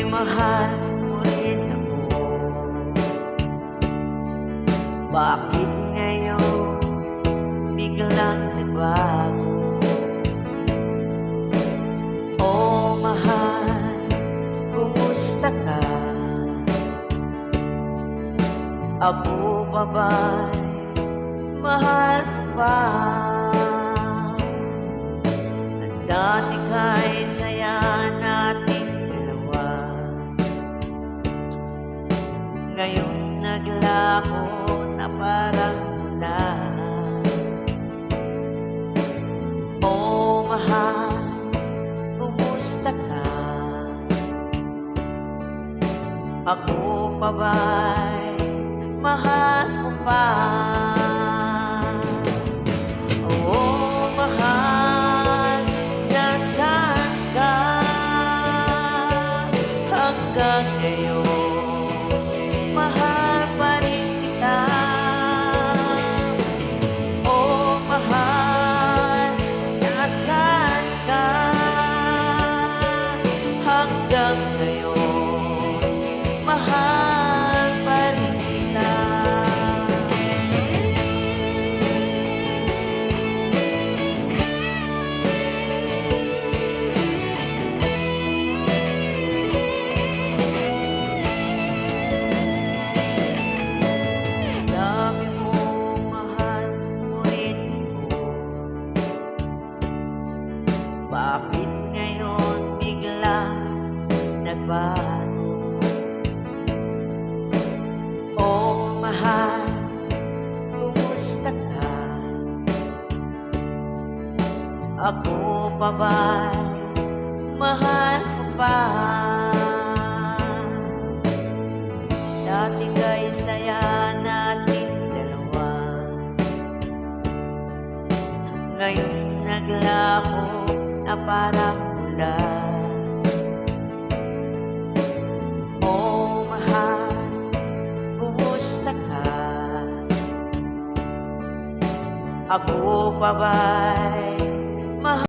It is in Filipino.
mahal mo rin ako. Bakit ngayon biglang nagbago? Oh mahal, kumusta ka? Ako pa ba'y mahal pa? Ang dati ka'y saya nating dalawa, ngayon naglako na parang wala. Oh mahal, kumusta ka? Ako pa ba'y mahal mo pa? Oh mahal, nasaan ka? Hanggang ngayon mahal pa rin kita. Oh mahal, nasaan ka? Hanggang ngayon mahal pa rin kita. Sabi mo mahal mo rin ako, bakit ngayon biglang nagbago? Oh mahal, kumusta ka? Ako pa ba'y mahal mo pa? Dati ka'y saya nating dalawa, ngayon naglako na parang ulan. Oh mahal, kumusta ka? Ako pa ba'y